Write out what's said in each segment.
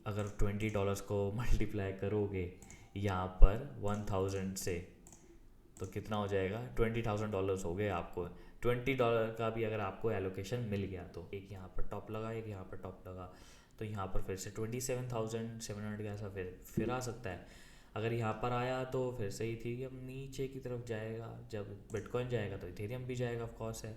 अगर $20 को मल्टीप्लाई करोगे यहाँ पर 1000 से, तो कितना हो जाएगा? $20,000 हो गए आपको। $20 का भी अगर आपको एलोकेशन मिल गया तो एक यहाँ पर टॉप लगा, एक यहाँ पर टॉप लगा, तो यहाँ पर फिर से 27,700 का ऐसा फिर आ सकता है। अगर यहाँ पर आया तो फिर से इथेरियम नीचे की तरफ जाएगा, जब बिटकॉइन जाएगा तो इथेरियम भी जाएगा, ऑफ कोर्स है।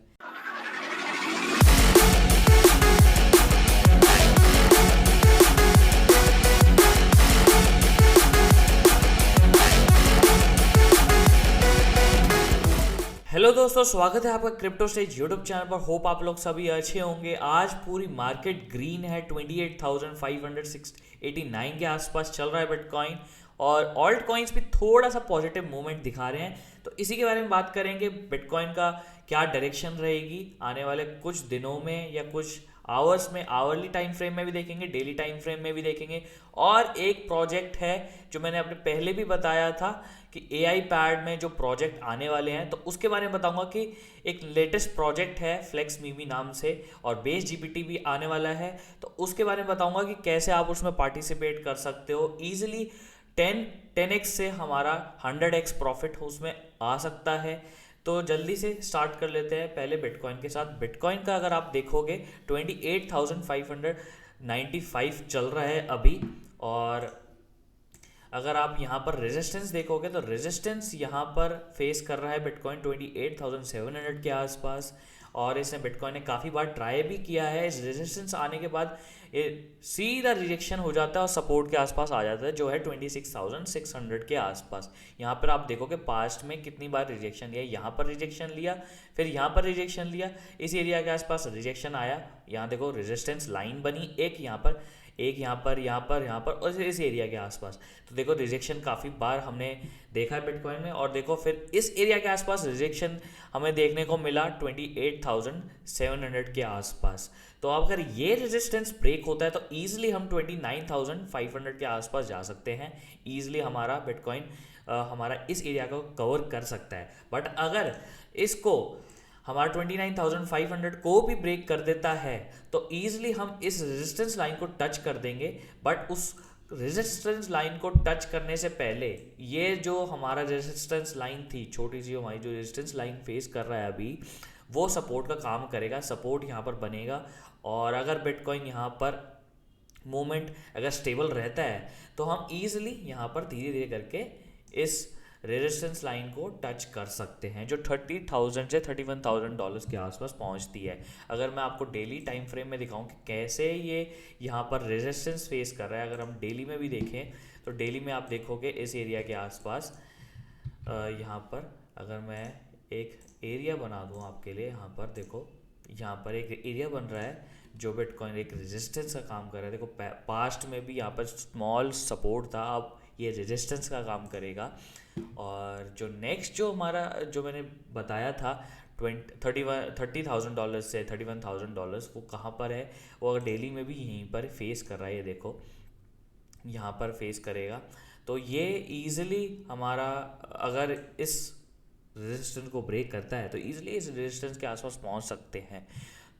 हेलो दोस्तों, स्वागत है आपका क्रिप्टो स्टेज यूट्यूब चैनल पर। होप आप लोग सभी अच्छे होंगे। आज पूरी मार्केट ग्रीन है, 28,589 के आसपास चल रहा है बिटकॉइन, और ऑल्ट कॉइन्स भी थोड़ा सा पॉजिटिव मूवमेंट दिखा रहे हैं। तो इसी के बारे में बात करेंगे, बिटकॉइन का क्या डायरेक्शन रहेगी आने वाले कुछ दिनों में या कुछ आवर्स में। आवरली टाइम फ्रेम में भी देखेंगे, डेली टाइम फ्रेम में भी देखेंगे। और एक प्रोजेक्ट है जो मैंने अपने पहले भी बताया था कि एआई पैड में जो प्रोजेक्ट आने वाले हैं, तो उसके बारे में बताऊंगा कि एक लेटेस्ट प्रोजेक्ट है फ्लेक्स मीमी नाम से, और बेस जीपीटी भी आने वाला है, तो उसके बारे में बताऊंगा कि कैसे आप उसमें पार्टिसिपेट कर सकते हो ईजिली। 10x से हमारा 100x प्रॉफिट उसमें आ सकता है। तो जल्दी से स्टार्ट कर लेते हैं पहले बिटकॉइन के साथ। बिटकॉइन का अगर आप देखोगे 28,595 चल रहा है अभी, और अगर आप यहाँ पर रेजिस्टेंस देखोगे तो रेजिस्टेंस यहाँ पर फेस कर रहा है बिटकॉइन 28,700 के आसपास। और इसने बिटकॉइन ने काफ़ी बार ट्राई भी किया है। इस रेजिस्टेंस आने के बाद ये सीधा रिजेक्शन हो जाता है और सपोर्ट के आसपास आ जाता है, जो है 26,600 के आसपास। यहाँ पर आप देखोगे पास्ट में कितनी बार रिजेक्शन लिया, यहाँ पर रिजेक्शन लिया, फिर यहाँ पर रिजेक्शन लिया, इस एरिया के आसपास रिजेक्शन आया, यहाँ देखो रेजिस्टेंस लाइन बनी, एक यहाँ पर, एक यहाँ पर, यहाँ पर, यहाँ पर, और इस एरिया के आसपास। तो देखो रिजेक्शन काफ़ी बार हमने देखा है बिटकॉइन में, और देखो फिर इस एरिया के आसपास रिजेक्शन हमें देखने को मिला 28,700 के आसपास। तो अगर ये रेजिस्टेंस ब्रेक होता है तो ईजिली हम 29,500 के आसपास जा सकते हैं। ईजिली हमारा बिटकॉइन हमारा इस एरिया को कवर कर सकता है। बट अगर इसको हमारा 29,500 को भी ब्रेक कर देता है तो ईजिली हम इस रेजिस्टेंस लाइन को टच कर देंगे। बट उस रेजिस्टेंस लाइन को टच करने से पहले ये जो हमारा रेजिस्टेंस लाइन थी, छोटी सी हमारी जो रेजिस्टेंस लाइन फेस कर रहा है अभी, वो सपोर्ट का काम करेगा। सपोर्ट यहाँ पर बनेगा, और अगर बिटकॉइन यहाँ पर मूवमेंट अगर स्टेबल रहता है तो हम ईजिली यहाँ पर धीरे धीरे करके इस रेजिस्टेंस लाइन को टच कर सकते हैं, जो 30,000 से $31,000 के आसपास पहुंचती है। अगर मैं आपको डेली टाइम फ्रेम में दिखाऊं कि कैसे ये यहाँ पर रेजिस्टेंस फेस कर रहा है, अगर हम डेली में भी देखें तो डेली में आप देखोगे इस एरिया के आसपास, यहाँ पर अगर मैं एक एरिया बना दूँ आपके लिए, यहाँ पर देखो, यहाँ पर एक एरिया बन रहा है जो बिटकॉइन एक रेजिस्टेंस का काम कर रहा है। देखो पास्ट में भी यहाँ पर स्मॉल सपोर्ट था, अब ये रेजिस्टेंस का काम करेगा। और जो नेक्स्ट जो हमारा जो मैंने बताया था $30,000 से $31,000, वो कहाँ पर है? वो अगर डेली में भी यहीं पर फेस कर रहा है, ये देखो यहाँ पर फेस करेगा। तो ये ईजिली हमारा अगर इस रेजिस्टेंस को ब्रेक करता है तो ईजिली इस रेजिस्टेंस के आसपास पहुंच सकते हैं।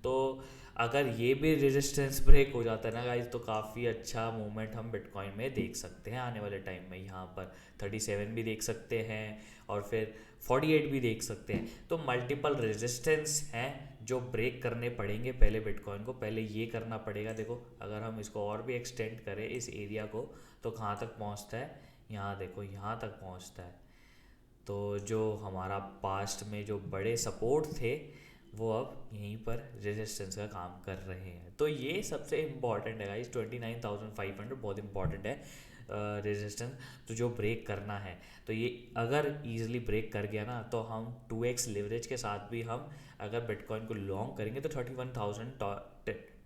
तो अगर ये भी रेजिस्टेंस ब्रेक हो जाता है ना गाइस, तो काफ़ी अच्छा मूवमेंट हम बिटकॉइन में देख सकते हैं आने वाले टाइम में। यहाँ पर 37 भी देख सकते हैं, और फिर 48 भी देख सकते हैं। तो मल्टीपल रेजिस्टेंस हैं जो ब्रेक करने पड़ेंगे पहले बिटकॉइन को, पहले ये करना पड़ेगा। देखो अगर हम इसको और भी एक्सटेंड करें इस एरिया को, तो कहाँ तक पहुँचता है? यहाँ देखो, यहाँ तक पहुँचता है। तो जो हमारा पास्ट में जो बड़े सपोर्ट थे, वो अब यहीं पर रेजिस्टेंस का काम कर रहे हैं। तो ये सबसे इम्पॉर्टेंट है गाइस, 29,500 बहुत इंपॉर्टेंट है रेजिस्टेंस, तो जो ब्रेक करना है। तो ये अगर ईजिली ब्रेक कर गया ना, तो हम 2x लिवरेज के साथ भी हम अगर बिटकॉइन को लॉन्ग करेंगे तो 31,000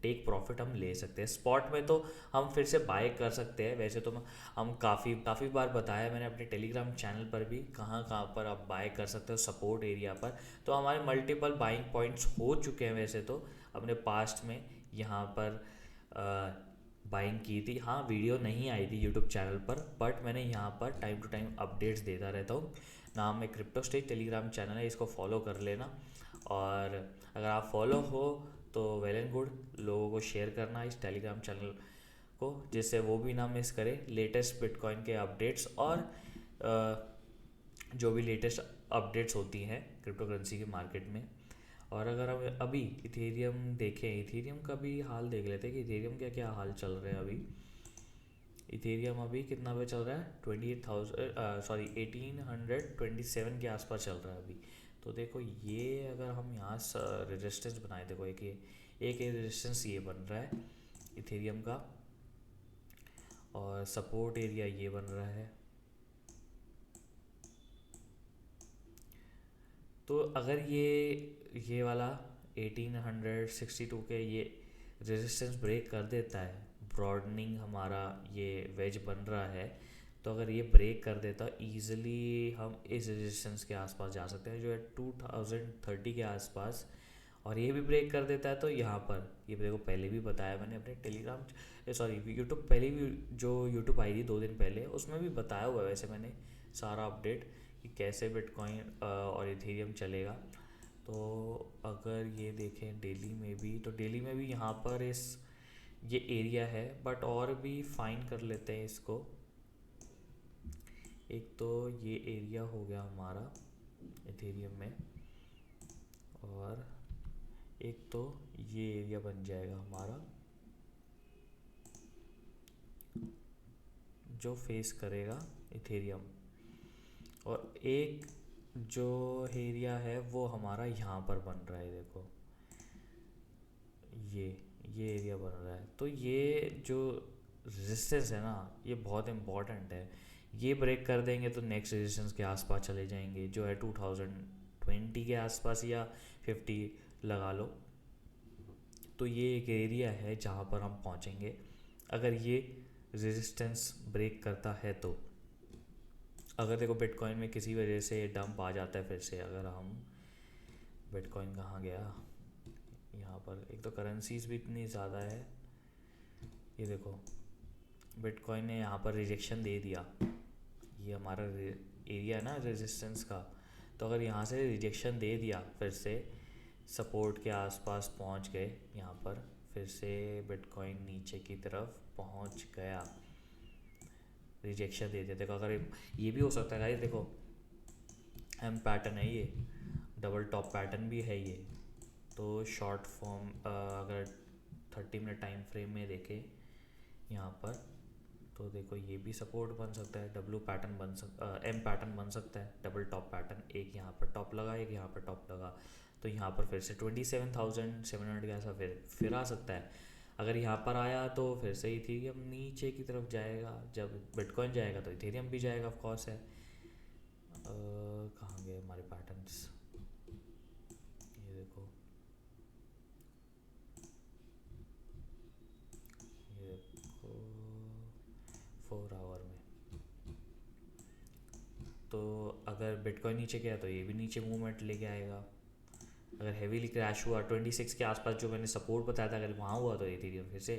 टेक प्रॉफिट हम ले सकते हैं। स्पॉट में तो हम फिर से बाय कर सकते हैं। वैसे तो हम काफ़ी काफ़ी बार बताया मैंने अपने टेलीग्राम चैनल पर भी, कहाँ कहाँ पर आप बाय कर सकते हो सपोर्ट एरिया पर। तो हमारे मल्टीपल बाइंग पॉइंट्स हो चुके हैं वैसे तो अपने पास्ट में, यहाँ पर बाइंग की थी। हाँ, वीडियो नहीं आई थी यूट्यूब चैनल पर, बट मैंने यहाँ पर टाइम टू टाइम अपडेट्स देता रहता हूँ। नाम है क्रिप्टो स्टेज, टेलीग्राम चैनल है, इसको फॉलो कर लेना। और अगर आप फॉलो हो तो वेल एंड गुड, लोगों को शेयर करना इस टेलीग्राम चैनल को, जिससे वो भी ना मिस करे लेटेस्ट बिटकॉइन के अपडेट्स और जो भी लेटेस्ट अपडेट्स होती हैं क्रिप्टो करेंसी के मार्केट में। और अगर हम अभी इथेरियम देखें, इथेरियम का भी हाल देख लेते हैं कि इथेरियम क्या क्या हाल चल रहे हैं अभी। इथेरियम अभी कितना पे चल रहा है, 28,000 सॉरी 1827 के आसपास चल रहा है अभी। तो देखो ये अगर हम यहाँ रेजिस्टेंस बनाए, देखो एक रेजिस्टेंस ये बन रहा है इथेरियम का, और सपोर्ट एरिया ये बन रहा है। तो अगर ये वाला 1862 के ये रेजिस्टेंस ब्रेक कर देता है, ब्रॉडनिंग हमारा ये वेज बन रहा है, तो अगर ये ब्रेक कर देता ईजिली हम इस रेजिस्टेंस के आसपास जा सकते हैं जो है 2030 के आसपास। और ये भी ब्रेक कर देता है तो यहाँ पर ये देखो, पहले भी बताया मैंने अपने टेलीग्राम सॉरी यूट्यूब, पहले भी जो यूट्यूब आई थी 2 दिन पहले, उसमें भी बताया हुआ है वैसे मैंने सारा अपडेट कि कैसे बिटकॉइन और इथेरियम चलेगा। तो अगर ये देखें डेली में भी, तो डेली में भी यहाँ पर ये एरिया है, बट और भी फाइन कर लेते हैं इसको। एक तो ये एरिया हो गया हमारा इथेरियम में, और एक तो ये एरिया बन जाएगा हमारा जो फेस करेगा इथेरियम, और एक जो एरिया है वो हमारा यहाँ पर बन रहा है। देखो ये एरिया बन रहा है। तो ये जो रेजिस्टेंस है ना, ये बहुत इम्पॉर्टेंट है। ये ब्रेक कर देंगे तो नेक्स्ट रेजिस्टेंस के आसपास चले जाएंगे जो है 2020 के आसपास या 50 लगा लो। तो ये एक एरिया है जहाँ पर हम पहुँचेंगे अगर ये रेजिस्टेंस ब्रेक करता है। तो अगर देखो बिटकॉइन में किसी वजह से डंप आ जाता है फिर से, अगर हम बिटकॉइन कहाँ गया, यहाँ पर एक तो करेंसीज भी इतनी ज़्यादा है, ये देखो बिटकॉइन ने यहाँ पर रिजेक्शन दे दिया, ये हमारा एरिया है ना रेजिस्टेंस का। तो अगर यहाँ से रिजेक्शन दे दिया, फिर से सपोर्ट के आसपास पहुँच गए, यहाँ पर फिर से बिटकॉइन नीचे की तरफ पहुँच गया, रिजेक्शन दे दिया। देखो अगर ये भी हो सकता है गाइस, देखो एम पैटर्न है ये, डबल टॉप पैटर्न भी है ये। तो शॉर्ट फॉर्म अगर 30 मिनट टाइम फ्रेम में देखें यहाँ पर, तो देखो ये भी सपोर्ट बन सकता है, डब्ल्यू पैटर्न बन एम पैटर्न बन सकता है, डबल टॉप पैटर्न, एक यहाँ पर टॉप लगा एक यहाँ पर टॉप लगा। तो यहाँ पर फिर से 27,700 का ऐसा फिर आ सकता है। अगर यहाँ पर आया तो फिर से इथेरियम नीचे की तरफ जाएगा, जब बिटकॉइन जाएगा तो इथेरियम भी जाएगा, ऑफ कोर्स है। कहाँ गए हमारे पैटर्न्स, ये देखो ये देखो 4 आवर में। तो अगर बिटकॉइन नीचे गया तो ये भी नीचे मूवमेंट लेके आएगा। अगर हेवीली क्रैश हुआ 26 के आसपास जो मैंने सपोर्ट बताया था, अगर वहाँ हुआ तो इथेरियम फिर से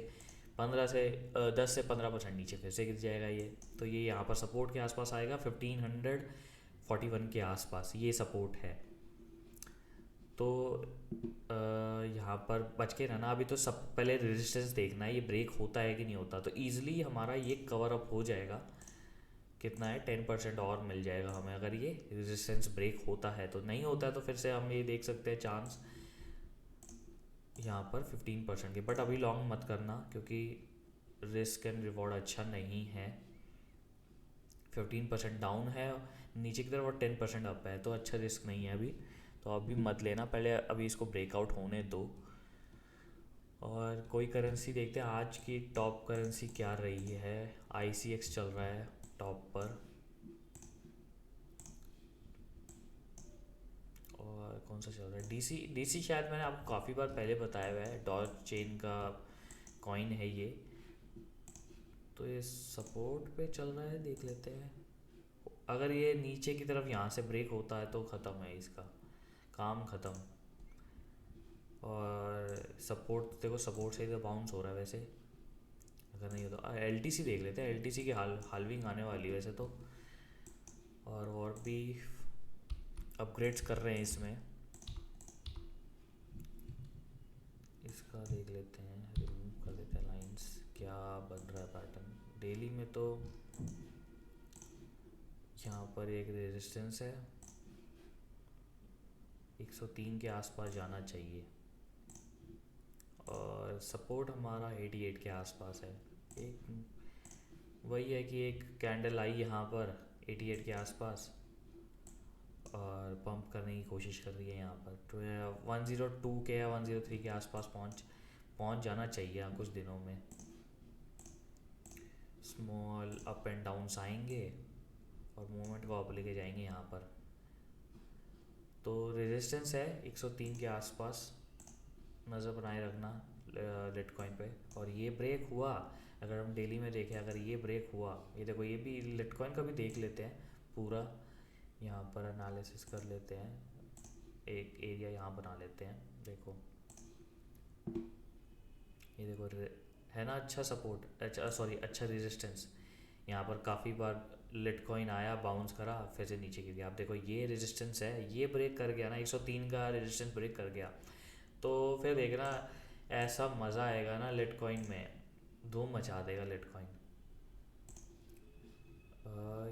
10 से 15% नीचे फिर से गिर जाएगा ये। तो ये यहाँ पर सपोर्ट के आसपास आएगा 1541 के आसपास, ये सपोर्ट है। तो यहाँ पर बच के रहना। अभी तो सब पहले रेजिस्टेंस देखना है ये ब्रेक होता है कि नहीं होता। तो ईजिली हमारा ये कवर अप हो जाएगा, कितना है 10% और मिल जाएगा हमें अगर ये रेजिस्टेंस ब्रेक होता है। तो नहीं होता है तो फिर से हम ये देख सकते हैं चांस यहाँ पर 15% के, बट अभी लॉन्ग मत करना क्योंकि रिस्क एंड रिवॉर्ड अच्छा नहीं है। 15% डाउन है नीचे की तरफ और 10% अप है, तो अच्छा रिस्क नहीं है अभी, तो अभी मत लेना, पहले अभी इसको ब्रेकआउट होने दो। और कोई करेंसी देखते हैं आज की टॉप करेंसी क्या रही है। ICX चल रहा है टॉप पर, और कौन सा चल रहा है DC शायद मैंने आपको काफ़ी बार पहले बताया हुआ है, डॉज चेन का कॉइन है ये। तो ये सपोर्ट पे चल रहा है, देख लेते हैं। अगर ये नीचे की तरफ यहाँ से ब्रेक होता है तो ख़त्म है, इसका काम ख़त्म। और सपोर्ट देखो, सपोर्ट से ही तो बाउंस हो रहा है वैसे, अगर नहीं होता LTC देख लेते हैं। LTC की हाल्विंग आने वाली है वैसे तो, और भी अपग्रेड्स कर रहे हैं इसमें, इसका देख लेते हैं, रिमूव कर देते हैं लाइंस। क्या बन रहा है पैटर्न डेली में, तो यहाँ पर एक रेजिस्टेंस है 103 के आसपास जाना चाहिए, और सपोर्ट हमारा 88 के आसपास है। एक वही है कि एक कैंडल आई यहाँ पर 88 के आसपास और पंप करने की कोशिश कर रही है यहाँ पर, तो 102 के या 103 के आसपास पहुँच जाना चाहिए यहाँ कुछ दिनों में। स्मॉल अप एंड डाउन्स आएंगे और मूवमेंट को अप लेके जाएंगे यहाँ पर। तो रेजिस्टेंस है 103 के आसपास, नज़र बनाए रखना लिटकॉइन पे। और ये ब्रेक हुआ, अगर हम डेली में देखें, अगर ये ब्रेक हुआ, ये देखो, ये भी लिटकॉइन का भी देख लेते हैं पूरा, यहाँ पर एनालिसिस कर लेते हैं, एक एरिया यहाँ बना लेते हैं। देखो ये देखो है ना, अच्छा सपोर्ट, अच्छा सॉरी अच्छा रेजिस्टेंस। यहाँ पर काफ़ी बार लिटकॉइन आया, बाउंस करा, फिर से नीचे गिर गया। आप देखो ये रेजिस्टेंस है, ये ब्रेक कर गया ना, 103 का रेजिस्टेंस ब्रेक कर गया, तो फिर देखना ऐसा मज़ा आएगा ना लिटकॉइन में, धूम मचा देगा लिटकॉइन।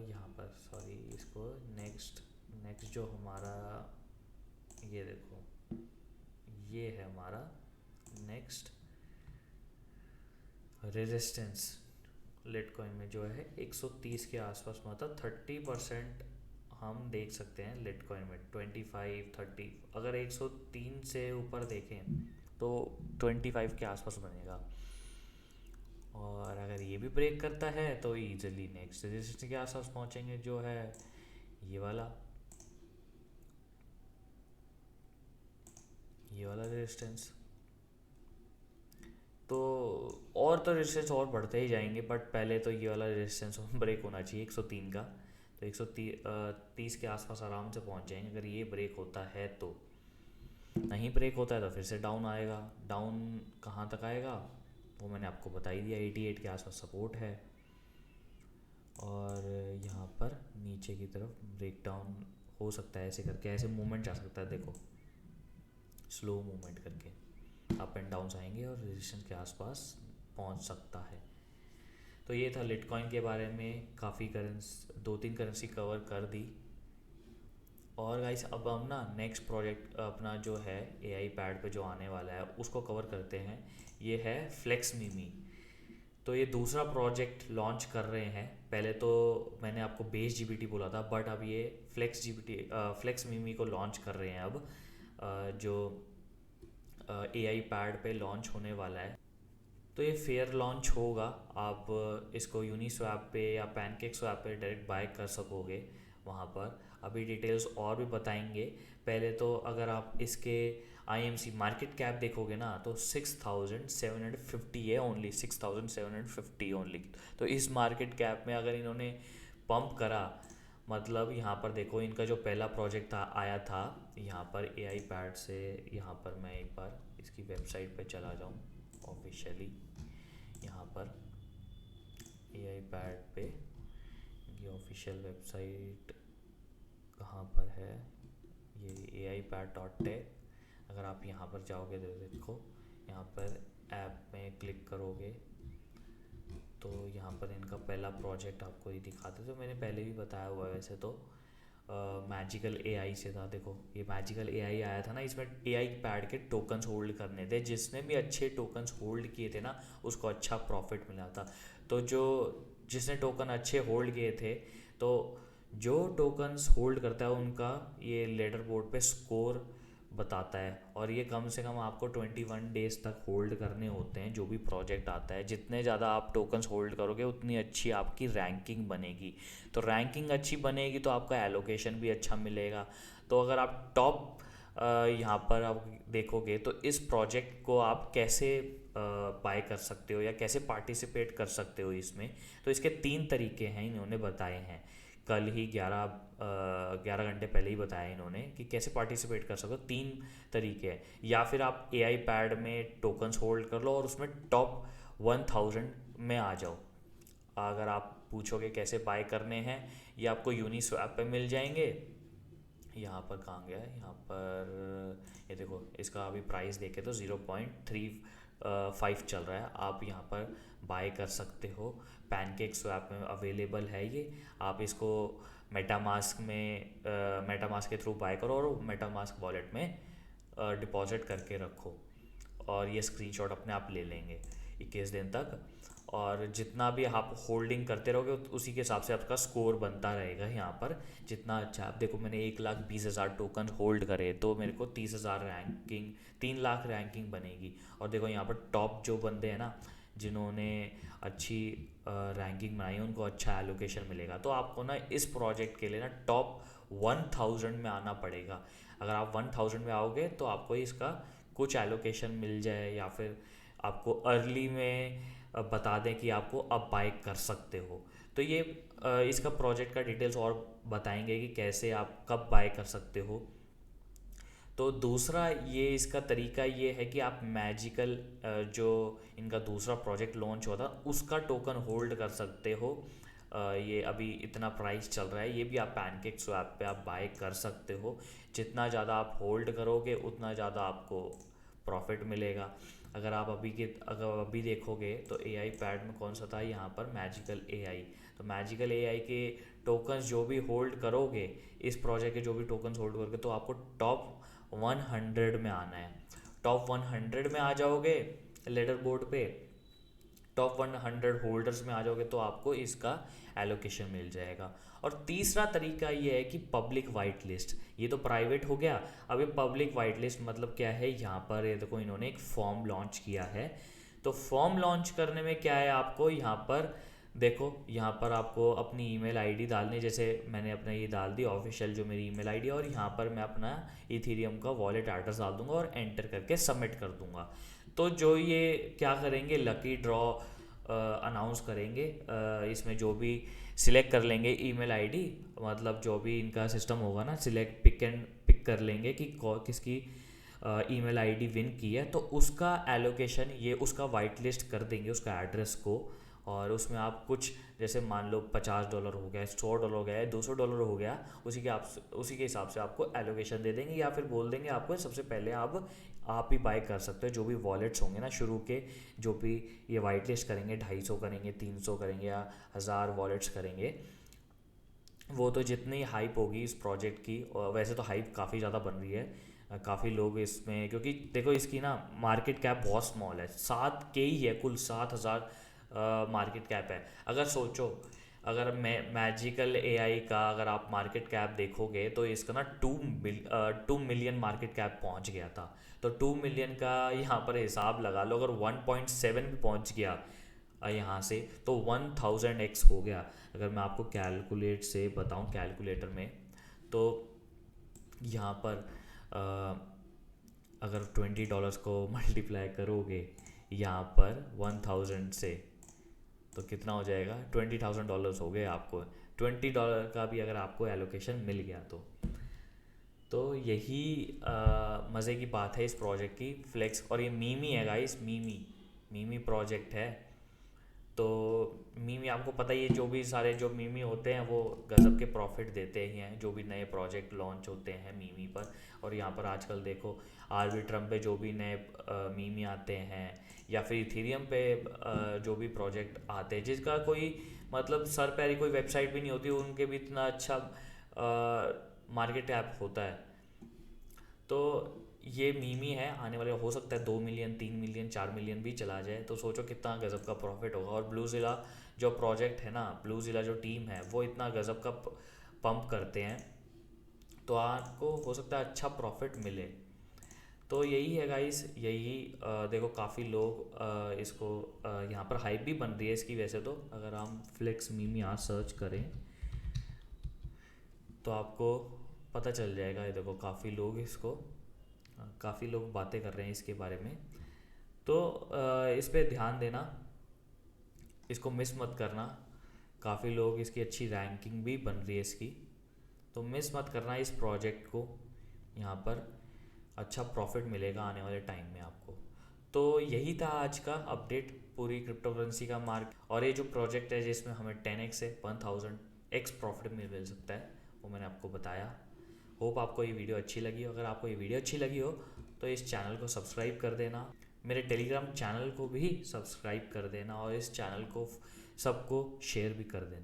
यहाँ पर सॉरी, इसको नेक्स्ट जो हमारा, ये देखो, ये है हमारा नेक्स्ट रेजिस्टेंस लिटकॉइन में जो है 130 के आसपास, मतलब 30% हम देख सकते हैं लिटकॉइन में, 25-30। अगर 103 से ऊपर देखें तो 25 के आसपास बनेगा, और अगर ये भी ब्रेक करता है तो इजीली नेक्स्ट रेजिस्टेंस के आसपास पहुंचेंगे, जो है ये वाला रेजिस्टेंस। तो और तो रेजिस्टेंस और बढ़ते ही जाएंगे, बट पहले तो ये वाला रेजिस्टेंस ब्रेक होना चाहिए 103 का, तो 130 के आसपास आराम से पहुंच जाएंगे अगर ये ब्रेक होता है तो। नहीं ब्रेक होता है तो फिर से डाउन आएगा। डाउन कहाँ तक आएगा वो मैंने आपको बता ही दिया, 88 के आसपास सपोर्ट है, और यहाँ पर नीचे की तरफ ब्रेक डाउन हो सकता है, ऐसे करके ऐसे मूवमेंट जा सकता है। देखो स्लो मूवमेंट करके अप एंड डाउन आएंगे और रेजिस्टेंस के आसपास पहुंच सकता है। तो ये था लिटकॉइन के बारे में, काफ़ी दो तीन करेंसी कवर कर दी। और गाइस अब हम ना नेक्स्ट प्रोजेक्ट अपना जो है एआई पैड पे जो आने वाला है उसको कवर करते हैं। ये है फ्लेक्स मीमी। तो ये दूसरा प्रोजेक्ट लॉन्च कर रहे हैं। पहले तो मैंने आपको बेस जीपीटी बोला था, बट अब ये फ्लेक्स मीमी को लॉन्च कर रहे हैं अब, जो एआई पैड पे लॉन्च होने वाला है। तो ये फेयर लॉन्च होगा, आप इसको यूनिस्वैप पे या पैनकेक स्वैप पे डायरेक्ट बाय कर सकोगे वहाँ पर। अभी डिटेल्स और भी बताएंगे। पहले तो अगर आप इसके आईएमसी मार्केट कैप देखोगे ना तो 6750 है, ओनली 6750 ओनली। तो इस मार्केट कैप में अगर इन्होंने पंप करा, मतलब यहाँ पर देखो इनका जो पहला प्रोजेक्ट था आया था यहाँ पर एआई पैड से। यहाँ पर मैं एक बार इसकी वेबसाइट पे चला जाऊँ ऑफिशियली, यहाँ पर एआई पैड पे ये ऑफिशियल वेबसाइट कहाँ पर है, ये AIPad.tech। अगर आप यहाँ पर जाओगे तो देखो, यहाँ पर ऐप में क्लिक करोगे तो यहाँ पर इनका पहला प्रोजेक्ट आपको ये दिखाते। तो मैंने पहले भी बताया हुआ है वैसे तो, मैजिकल एआई से था। देखो ये मैजिकल एआई आया था ना, इसमें एआई पैड के टोकन्स होल्ड करने थे, जिसने भी अच्छे टोकन्स होल्ड किए थे ना उसको अच्छा प्रॉफिट मिला था। तो जिसने टोकन अच्छे होल्ड किए थे, तो जो टोकन्स होल्ड करता है उनका ये लेडर बोर्ड पे स्कोर बताता है, और ये कम से कम आपको 21 डेज तक होल्ड करने होते हैं जो भी प्रोजेक्ट आता है। जितने ज़्यादा आप टोकन्स होल्ड करोगे उतनी अच्छी आपकी रैंकिंग बनेगी। तो रैंकिंग अच्छी बनेगी तो आपका एलोकेशन भी अच्छा मिलेगा। तो अगर आप टॉप यहाँ पर आप देखोगे तो इस प्रोजेक्ट को आप कैसे बाय कर सकते हो या कैसे पार्टिसिपेट कर सकते हो इसमें। तो इसके 3 तरीके हैं, इन्होंने बताए हैं कल ही 11 घंटे पहले ही बताया इन्होंने कि कैसे पार्टिसिपेट कर सकते हो। 3 तरीके हैं, या फिर आप एआई पैड में टोकन्स होल्ड कर लो और उसमें टॉप 1000 में आ जाओ। अगर आप पूछोगे कैसे बाय करने हैं, ये आपको यूनिस्वैप पे मिल जाएंगे। यहाँ पर कहाँ गया है, यहाँ पर ये देखो, इसका अभी प्राइस देखे तो 5 चल रहा है, आप यहाँ पर बाय कर सकते हो। पैनकेक स्वैप में अवेलेबल है ये। आप इसको मेटामास्क के थ्रू बाय करो और मेटामास्क वॉलेट में डिपॉजिट करके रखो, और ये स्क्रीनशॉट अपने आप ले लेंगे 21 दिन तक। और जितना भी आप होल्डिंग करते रहोगे उसी के हिसाब से आपका स्कोर बनता रहेगा यहाँ पर। जितना अच्छा, आप देखो मैंने 1,20,000 टोकन होल्ड करे तो मेरे को 30,000 रैंकिंग, 3 लाख रैंकिंग बनेगी। और देखो यहाँ पर टॉप जो बंदे हैं ना, जिन्होंने अच्छी रैंकिंग बनाई है, उनको अच्छा एलोकेशन मिलेगा। तो आपको ना इस प्रोजेक्ट के लिए ना टॉप 1000 में आना पड़ेगा। अगर आप 1000 में आओगे तो आपको इसका कुछ एलोकेशन मिल जाए, या फिर आपको अर्ली में बता दें कि आपको अब बाय कर सकते हो। तो ये इसका प्रोजेक्ट का डिटेल्स और बताएंगे कि कैसे आप कब बाय कर सकते हो। तो दूसरा ये इसका तरीका ये है कि आप मैजिकल, जो इनका दूसरा प्रोजेक्ट लॉन्च हुआ था, उसका टोकन होल्ड कर सकते हो। ये अभी इतना प्राइस चल रहा है, ये भी आप पैनकेक स्वैप पे आप बाय कर सकते हो। जितना ज़्यादा आप होल्ड करोगे उतना ज़्यादा आपको प्रॉफिट मिलेगा। अगर अभी देखोगे तो एआई पैड में कौन सा था, यहाँ पर मैजिकल एआई। तो मैजिकल एआई के टोकन्स जो भी होल्ड करोगे, इस प्रोजेक्ट के जो भी टोकन्स होल्ड करोगे, तो आपको टॉप 100 में आना है। टॉप 100 में आ जाओगे लेडर बोर्ड पे, टॉप 100 होल्डर्स में आ जाओगे तो आपको इसका एलोकेशन मिल जाएगा। और तीसरा तरीका ये है कि पब्लिक वाइट लिस्ट। ये तो प्राइवेट हो गया। अब ये पब्लिक वाइट लिस्ट मतलब क्या है, यहाँ पर ये देखो इन्होंने एक फॉर्म लॉन्च किया है। तो फॉर्म लॉन्च करने में क्या है, आपको यहाँ पर देखो, यहाँ पर आपको अपनी ईमेल आईडी डालनी, जैसे मैंने अपना ये डाल दी ऑफिशियल जो मेरी ईमेल आईडी है, और यहाँ पर मैं अपना इथेरियम का वॉलेट एड्रेस डाल दूंगा और एंटर करके सबमिट कर दूंगा। तो जो ये क्या करेंगे, लकी ड्रॉ अनाउंस करेंगे। इसमें जो भी सिलेक्ट कर लेंगे ईमेल आईडी, मतलब जो भी इनका सिस्टम होगा ना, पिक कर लेंगे कि किसकी ईमेल आईडी विन की है, तो उसका एलोकेशन ये उसका वाइट लिस्ट कर देंगे उसका एड्रेस को। और उसमें आप कुछ, जैसे मान लो $50 हो गया, $100 हो गया, $200 हो गया, उसी के हिसाब से आपको एलोकेशन दे देंगे। या फिर बोल देंगे आपको सबसे पहले आप ही बाय कर सकते हो। जो भी वॉलेट्स होंगे ना शुरू के, जो भी ये वाइट लिस्ट करेंगे, 250 करेंगे, 300 करेंगे या 1000 वॉलेट्स करेंगे, वो तो जितनी हाइप होगी इस प्रोजेक्ट की, और वैसे तो हाइप काफ़ी ज़्यादा बन रही है, काफ़ी लोग इसमें, क्योंकि देखो इसकी ना मार्केट कैप बहुत स्मॉल है, 7K ही है, कुल 7000 मार्केट कैप है। अगर सोचो, अगर मैजिकल एआई का अगर आप मार्केट कैप देखोगे तो इसका ना 2 मिलियन मार्केट कैप पहुंच गया था। तो 2 मिलियन का यहाँ पर हिसाब लगा लो, अगर 1.7 भी पहुंच गया यहाँ से, तो 1000x हो गया। अगर मैं आपको कैलकुलेट से बताऊँ कैलकुलेटर में, तो यहाँ पर अगर $20 को मल्टीप्लाई करोगे यहाँ पर 1000 से, तो कितना हो जाएगा, $20,000 हो गए आपको। $20 का भी अगर आपको एलोकेशन मिल गया तो यही मज़े की बात है इस प्रोजेक्ट की, फ्लेक्स। और ये मीमी है गाइस, मीमी प्रोजेक्ट है। तो मीमी आपको पता ही है, जो भी सारे जो मीमी होते हैं वो गज़ब के प्रॉफिट देते ही हैं, जो भी नए प्रोजेक्ट लॉन्च होते हैं मीमी पर। और यहाँ पर आजकल देखो आर्बिट्रम पे जो भी नए मीमी आते हैं, या फिर इथेरियम पे जो भी प्रोजेक्ट आते हैं, जिसका कोई मतलब सर पैरी कोई वेबसाइट भी नहीं होती, उनके भी इतना अच्छा मार्केट कैप होता है। तो ये मीमी है, आने वाले हो सकता है 2 मिलियन, 3 मिलियन, 4 मिलियन भी चला जाए। तो सोचो कितना गज़ब का प्रॉफिट होगा। और ब्लूज़िला जो प्रोजेक्ट है ना, ब्लूज़िला जो टीम है, वो इतना गज़ब का पंप करते हैं, तो आपको हो सकता है अच्छा प्रॉफिट मिले। तो यही है गाइस, यही देखो काफ़ी लोग इसको यहाँ पर हाइप भी बन रही है इसकी। वैसे तो अगर हम फ्लेक्स मीमी आज सर्च करें तो आपको पता चल जाएगा। ये देखो काफ़ी लोग बातें कर रहे हैं इसके बारे में। तो इस पे ध्यान देना, इसको मिस मत करना। काफ़ी लोग, इसकी अच्छी रैंकिंग भी बन रही है इसकी, तो मिस मत करना इस प्रोजेक्ट को। यहाँ पर अच्छा प्रॉफिट मिलेगा आने वाले टाइम में आपको। तो यही था आज का अपडेट पूरी क्रिप्टो करेंसी का मार्क। और ये जो प्रोजेक्ट है जिसमें हमें 10x से 1000x प्रॉफिट मिल सकता है, वो मैंने आपको बताया। होप आपको ये वीडियो अच्छी लगी। अगर आपको ये वीडियो अच्छी लगी हो तो इस चैनल को सब्सक्राइब कर देना, मेरे टेलीग्राम चैनल को भी सब्सक्राइब कर देना और इस चैनल को सबको शेयर भी कर देना।